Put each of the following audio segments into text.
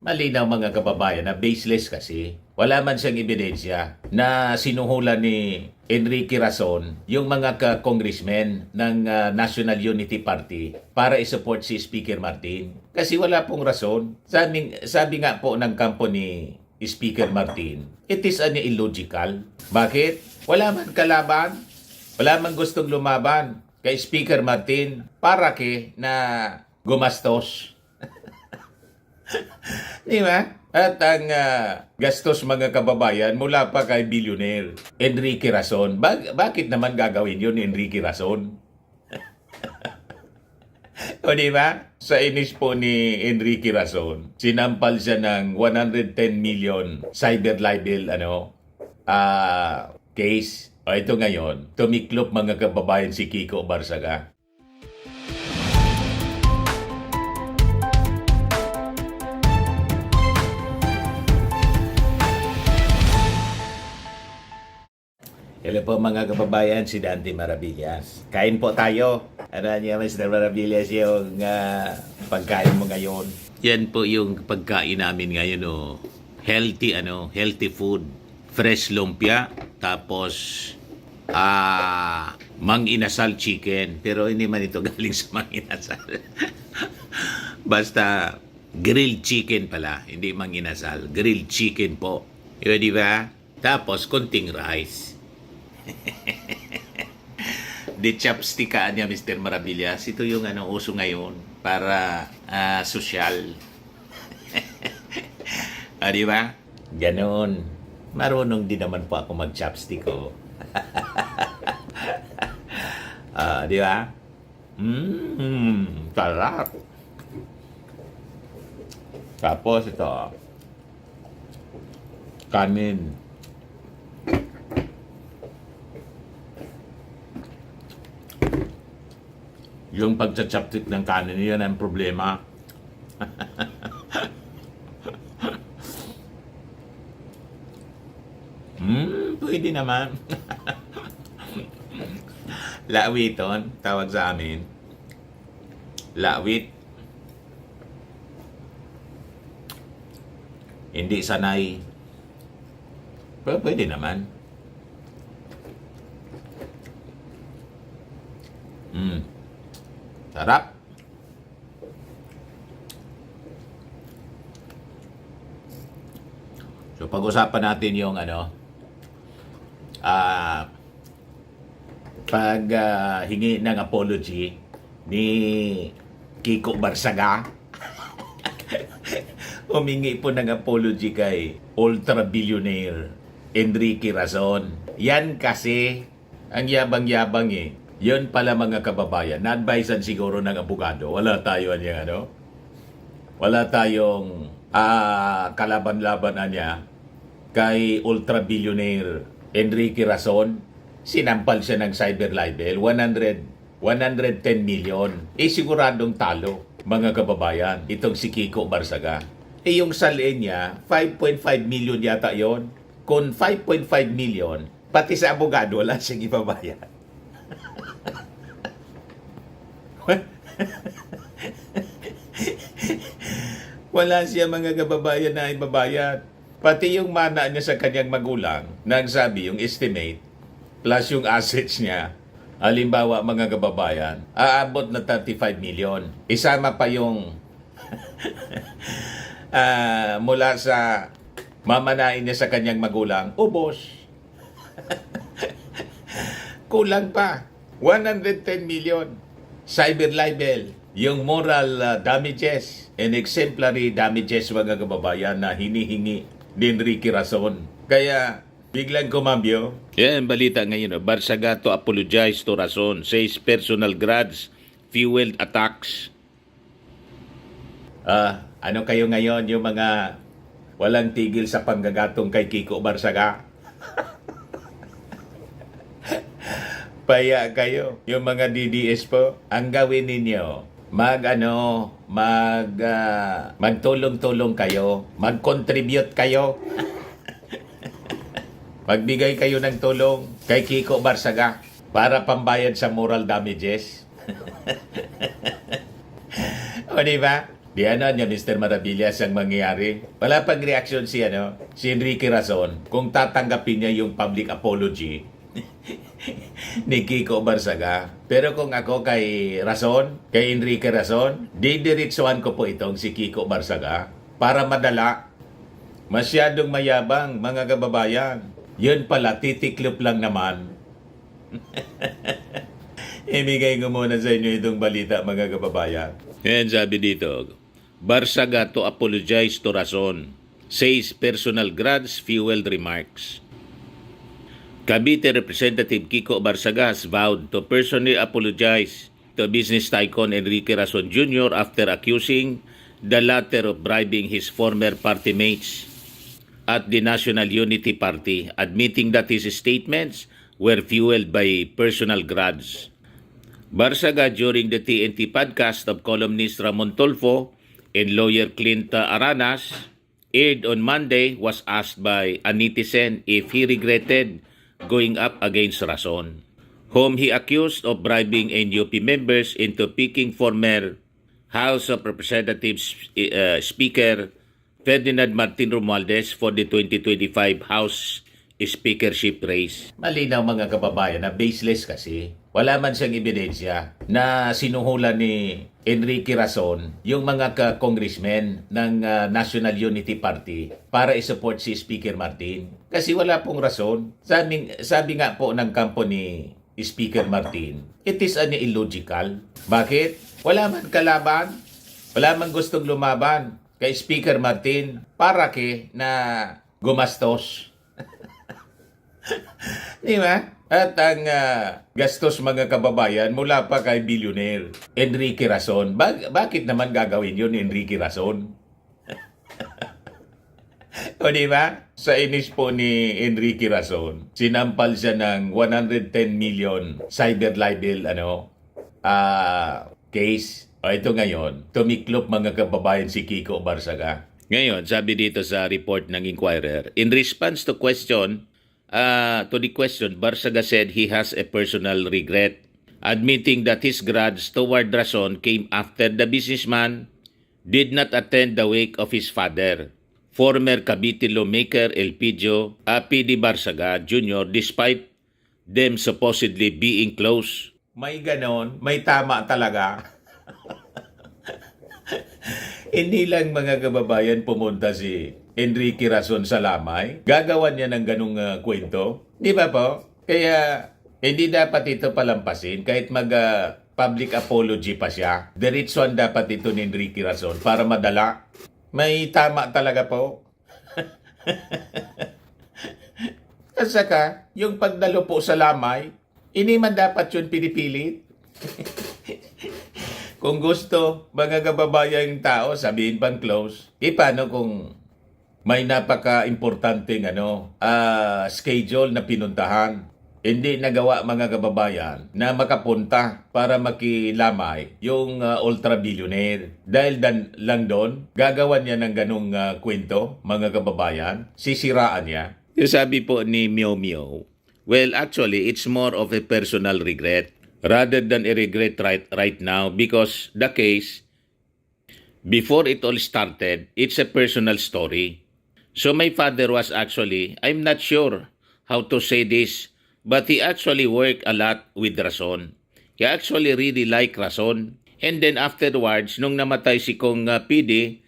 Malinaw mga kababayan na baseless kasi. Wala man siyang ebidensya na sinuhulan ni Enrique Razon yung mga congressmen ng National Unity Party para isupport si Speaker Martin. Kasi wala pong rason. Sabi nga po ng kampo ni Speaker Martin, it is illogical. Bakit? Wala man kalaban, wala man gustong lumaban kay Speaker Martin para na gumastos. Di ba? At ang gastos mga kababayan mula pa kay billionaire Enrique Razon. Bakit naman gagawin yun ni Enrique Razon? O di ba? Sa inis po ni Enrique Razon, sinampal siya ng 110 million cyber libel case. O ito ngayon, tumiklop mga kababayan si Kiko Barsaga. Hello po mga kababayan, si Dante Maravillas. Kain po tayo. Ano niya, Mr. Maravillas, yung pagkain mo ngayon? Yan po yung pagkain namin ngayon, oh. Healthy food. Fresh lumpia, tapos mang inasal chicken. Pero hindi man ito galing sa mang inasal. Basta grilled chicken pala, hindi mang inasal. Grilled chicken po. Yun, di ba? Tapos konting rice. Di chopstickaan niya, Mr. Maravillas. Ito yung uso ngayon para sosyal. Di ba? Ganon. Marunong din naman po ako mag-chopstick, oh. Di ba? Sarap. Tapos ito, kanin. Yung pagcha-chopstick ng kanin, yan ang problema. Pwede naman. Lawiton, tawag sa amin. Lawit. Hindi sanay. Pero pwede naman. Sarap. So pag-usapan natin yung hingi ng apology ni Kiko Barsaga. Humingi po ng apology kay ultra-billionaire Enrique Razon. Yan kasi ang yabang-yabang eh. Yun pala mga kababayan, na-advisean siguro ng abogado. Wala tayo wala tayong kalaban-laban niya kay ultra-billionaire Enrique Razon. Sinampal siya ng cyber libel, 110 million. Siguradong talo, mga kababayan, itong si Kiko Barsaga. Yung salin niya, 5.5 million yata yon. Kung 5.5 million, pati sa abogado, wala siyang ibabayad. Wala siya mga kababayan na ibabayad. Pati yung mana niya sa kanyang magulang, nagsabi yung estimate, plus yung assets niya, halimbawa mga kababayan, aabot na 35 million. Isama pa yung mula sa mamanain niya sa kanyang magulang, ubos. Kulang pa. 110 million. Cyber libel. Yung moral damages and exemplary damages mga kababayan na hinihingi ni Enrique Razon. Kaya biglang kumambyo. Yan, balita ngayon. Barsaga to apologize to Razon. Says personal grudge fueled attacks. Ano kayo ngayon yung mga walang tigil sa panggagatong kay Kiko Barsaga? Paya kayo, yung mga DDS po, ang gawin ninyo, magtulong-tulong kayo, mag-contribute kayo. Magbigay kayo ng tulong kay Kiko Barsaga para pambayad sa moral damages. O diba? Di ano niya, Mr. Maravillas, ang mangyayari. Wala pang reaksyon si Enrique Razon kung tatanggapin niya yung public apology ni Kiko Barsaga. Pero kung ako kay Razon, kay Enrique Razon, didiretsuhan ko po itong si Kiko Barsaga para madala. Masyadong mayabang, mga kababayan. Yun pala, titiklop lang naman. Ibigay ko muna sa inyo itong balita, mga kababayan. Yan sabi dito, Barsaga to apologize to Razon, says personal grudge fueled remarks. Cavite Representative Kiko Barsaga has vowed to personally apologize to business tycoon Enrique Razon Jr. after accusing the latter of bribing his former party mates at the National Unity Party, admitting that his statements were fueled by personal grudge. Barsaga, during the TNT podcast of columnist Ramon Tulfo and lawyer Clint Aranas, aired on Monday, was asked by a netizen if he regretted going up against Razon, whom he accused of bribing NUP members into picking former House of Representatives Speaker Ferdinand Martin Romualdez for the 2025 House Speakership race. Malinaw, mga kababayan, na baseless kasi. Wala man siyang ebidensya na sinuhulan ni Enrique Razon yung mga congressmen ng National Unity Party para isupport si Speaker Martin. Kasi wala pong rason. Sabi nga po ng kampo ni Speaker Martin, it is illogical. Bakit? Wala man kalaban, wala man gustong lumaban kay Speaker Martin para na gumastos. Di ba? At ang gastos, mga kababayan, mula pa kay billionaire Enrique Razon. Bakit naman gagawin yun, Enrique Razon? O di ba? Sa inis po ni Enrique Razon, sinampal siya ng 110 million cyber libel case. O ito ngayon, tumiklop, mga kababayan, si Kiko Barsaga. Ngayon, sabi dito sa report ng Inquirer, in response to the question, Barsaga said he has a personal regret, admitting that his grudge toward Razon came after the businessman did not attend the wake of his father, former Cavite lawmaker Elpidio P.D. Barsaga Jr., despite them supposedly being close. May ganon, may tama talaga. Hindi lang, mga kababayan, pumunta si Enrique Razon sa lamay. Gagawan niya ng ganung kwento. Di ba po? Kaya hindi dapat ito palampasin kahit public apology pa siya. Diretsuhan dapat ito ni Enrique Razon para madala. May tama talaga po. At saka, yung pagdalo po sa lamay, hindi man dapat yun pinipilit. Kung gusto, mga kababayan, tao, sabihin pang close. Paano kung may napaka-importanteng schedule na pinuntahan? Hindi nagawa, mga kababayan, na makapunta para makilamay yung ultra-billionaire. Dahil lang doon, gagawan niya ng ganung kwento, mga kababayan, sisiraan niya. Yung sabi po ni Meow Meow, well, actually, it's more of a personal regret rather than a regret right now, because the case, before it all started, it's a personal story. So my father was actually, I'm not sure how to say this, but he actually worked a lot with Razon. He actually really liked Razon. And then afterwards, nung namatay si Kong PD,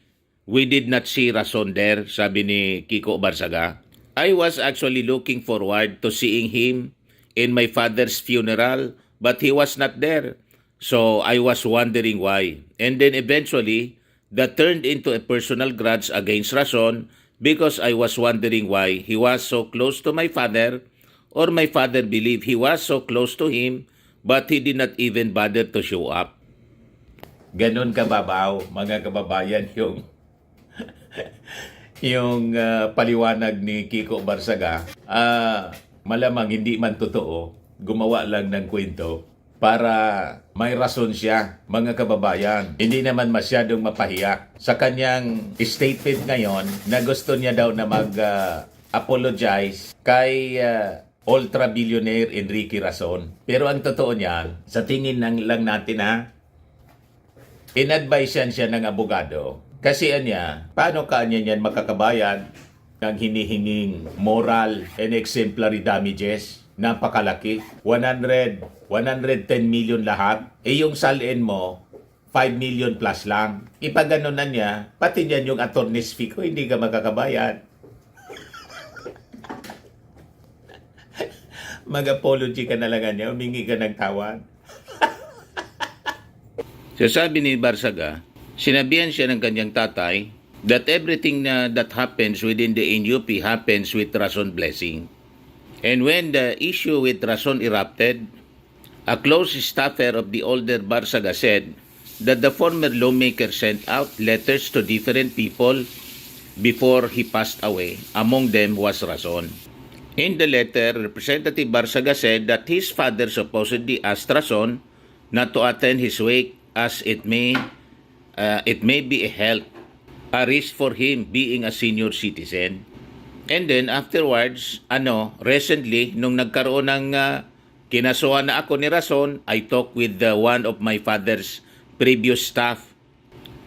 we did not see Razon there, sabi ni Kiko Barsaga. I was actually looking forward to seeing him in my father's funeral, but he was not there. So I was wondering why. And then eventually, that turned into a personal grudge against Razon because I was wondering why he was so close to my father, or my father believed he was so close to him, but he did not even bother to show up. Ganon kababaw, mga kababayan, yung paliwanag ni Kiko Barsaga. Malamang hindi man totoo, gumawa lang ng kwento para may rason siya, mga kababayan. Hindi naman masyadong mapahiya sa kanyang statement ngayon na gusto niya daw na mag-apologize kay ultra-billionaire Enrique Razon. Pero ang totoo niyan, sa tingin lang natin inadvise siya ng abogado. Kasi anya, paano kanya niyan makakabayad ng hinihinging moral and exemplary damages? Napakalaki. 110 million lahat. Yung salin mo, 5 million plus lang. Ipaganon na niya, pati niyan yung attorney's fee ko, hindi ka makakabayad. Mag-apology ka na lang niya, humingi ka ng tawad. So sabi ni Barsaga, sinabihan siya ng kanyang tatay that everything that happens within the NUP happens with Rason blessing. And when the issue with Rason erupted, a close staffer of the older Barsaga said that the former lawmaker sent out letters to different people before he passed away. Among them was Rason. In the letter, Representative Barsaga said that his father supposedly asked Rason not to attend his wake as it may be a risk for him being a senior citizen. And then afterwards, recently, nung nagkaroon ng kinasuhan na ako ni Rason, I talked with one of my father's previous staff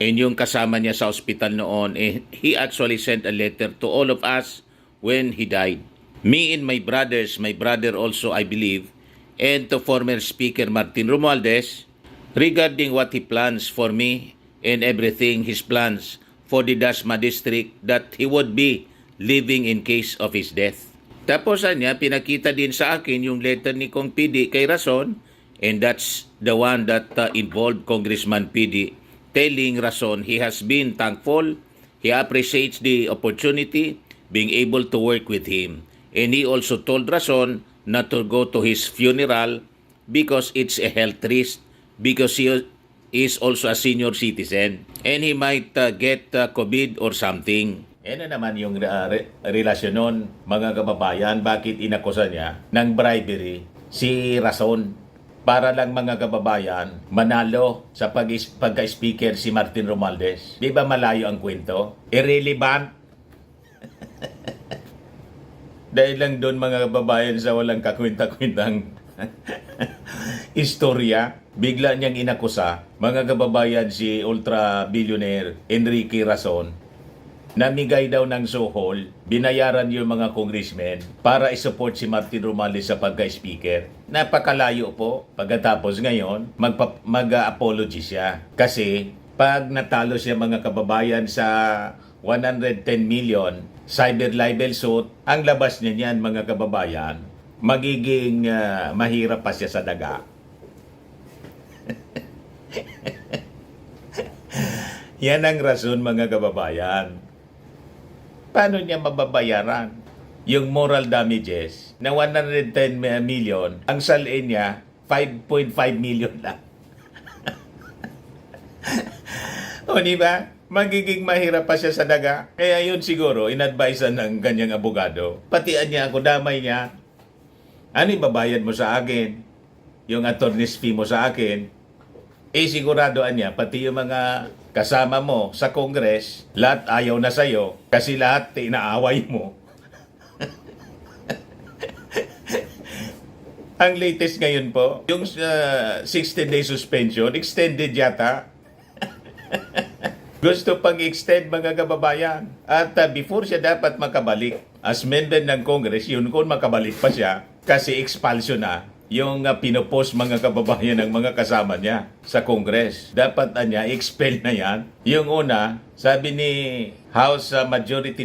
and yung kasama niya sa ospital noon, he actually sent a letter to all of us when he died. Me and my brother also, I believe, and to former Speaker Martin Romualdez, regarding what he plans for me and everything, his plans for the Dasma district that he would be living in case of his death. Tapos niya, pinakita din sa akin yung letter ni Kong PD kay Rason, and that's the one that involved Congressman PD telling Rason he has been thankful, he appreciates the opportunity being able to work with him. And he also told Rason not to go to his funeral because it's a health risk, because he is also a senior citizen and he might get COVID or something. Ano naman yung relasyon nun, mga kababayan, bakit inakusa niya ng bribery si Rason para lang mga kababayan manalo sa pagka-speaker si Martin Romualdez? Di ba malayo ang kwento? Irrelevant. Dahil lang doon mga kababayan sa walang kakwenta-kwentang istorya, bigla niyang inakusa, mga kababayan, si ultra-billionaire Enrique Rason, namigay daw ng suhol, binayaran yung mga congressmen para isupport si Martin Romualdez sa pagka-speaker. Napakalayo po. Pagkatapos ngayon, mag-apology siya. Kasi pag natalo siya mga kababayan sa 110 million cyber libel suit, ang labas niya niyan mga kababayan, magiging mahirap pa siya sa daga. Yan ang rason mga kababayan. Paano niya mababayaran yung moral damages na 110 million, ang salin niya 5.5 million lang. O di ba? Magiging mahirap pa siya sa daga. Kaya yun siguro, inadvisean ng ganyang abogado. Patian niya ako, damay niya. Ano ibabayad mo sa akin? Yung attorney's fee mo sa akin? Siguradoan niya, pati yung mga kasama mo sa Congress, lahat ayaw na sa'yo kasi lahat inaaway mo. Ang latest ngayon po, yung 60-day suspension, extended yata. Gusto pang extend mga kababayan. At before siya dapat makabalik as member ng Congress, yun kung makabalik pa siya kasi expulsion na yung pinopost mga kababayan ng mga kasama niya sa Congress. Dapat niya, expel na yan. Yung una, sabi ni House Majority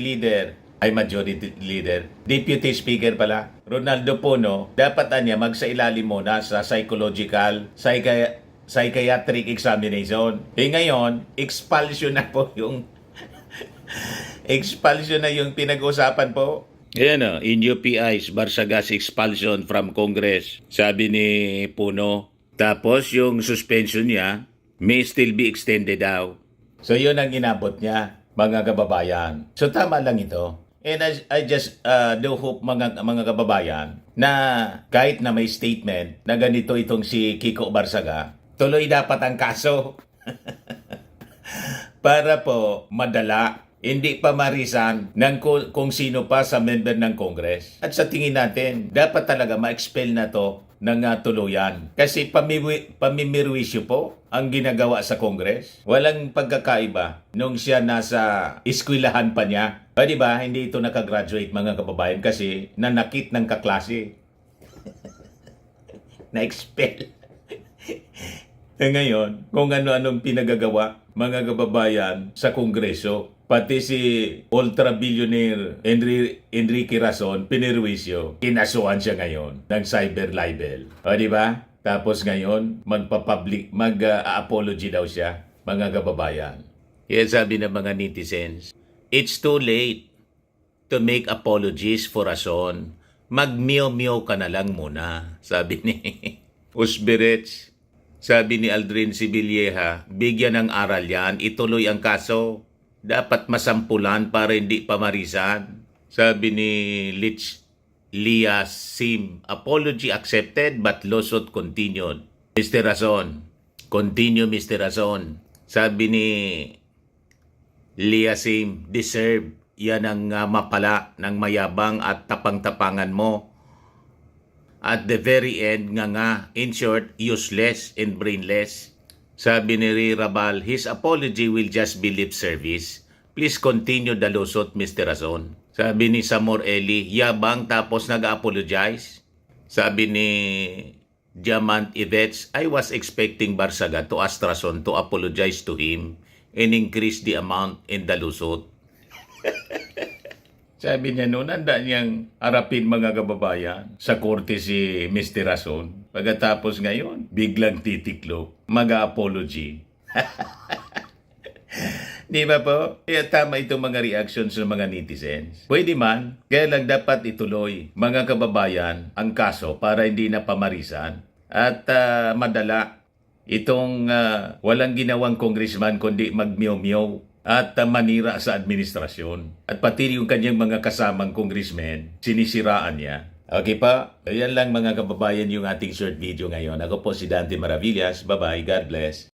Leader, Deputy Speaker pala, Ronaldo Pono, dapat niya magsailalim muna sa psychiatric examination. Ngayon, expulsion na po yung expulsion na yung pinag-usapan po. Ayan o, in UPI's Barsaga's expulsion from Congress, sabi ni Puno. Tapos yung suspension niya may still be extended daw. So yun ang inabot niya, mga kababayan. So tama lang ito. And I just do hope mga kababayan na kahit na may statement na ganito itong si Kiko Barsaga, tuloy dapat ang kaso para po madala hindi pa marisan ng kung sino pa sa member ng Congress. At sa tingin natin, dapat talaga ma-expel na to ng tuluyan. Kasi pamimirwisyo po ang ginagawa sa Congress. Walang pagkakaiba nung siya nasa eskwelahan pa niya. O diba, hindi ito nakagraduate mga kababayan kasi nanakit ng kaklase. Na-expel. Ngayon, kung ano-anong pinagagawa mga kababayan sa Kongreso, pati si ultra-billionaire Enrique Razon, pinirwisyo, kinasuhan siya ngayon ng cyber libel. O di ba? Tapos ngayon, mag-apology daw siya, mga kababayan. Kaya sabi ng mga netizens, it's too late to make apologies for Razon. Mag-meow-meow ka na lang muna, sabi ni Usberets. Sabi ni Aldrin Sibilieha, bigyan ng aral yan, ituloy ang kaso. Dapat masampulan para hindi pamarisan. Sabi ni Lia Sim, apology accepted but lawsuit continued. Mr. Razon, continue Mr. Razon. Sabi ni Lia Sim, deserve. Yan ang mapala ng mayabang at tapang-tapangan mo. At the very end nga, in short, useless and brainless. Sabi ni Rirabal, his apology will just be lip service. Please continue the lawsuit, Mr. Razon. Sabi ni Samor Eli, yabang tapos nag-apologize. Sabi ni Diamant Yvette, I was expecting Barsaga to ask Razon to apologize to him and increase the amount in the lawsuit. Sabi niya noon, handa niyang harapin mga kababayan sa korte si Mr. Razon. Pagkatapos ngayon, biglang titiklop, mag-apology. Di ba po? Kaya tama itong mga reactions ng mga netizens. Pwede man, kaya lang dapat ituloy mga kababayan ang kaso para hindi na pamarisan at madala itong walang ginawang congressman kundi mag-meow-meow at manira sa administrasyon. At pati yung kanyang mga kasamang congressmen, sinisiraan niya. Okay pa? Ayan lang mga kababayan yung ating short video ngayon. Ako po si Dante Maravillas. Bye-bye. God bless.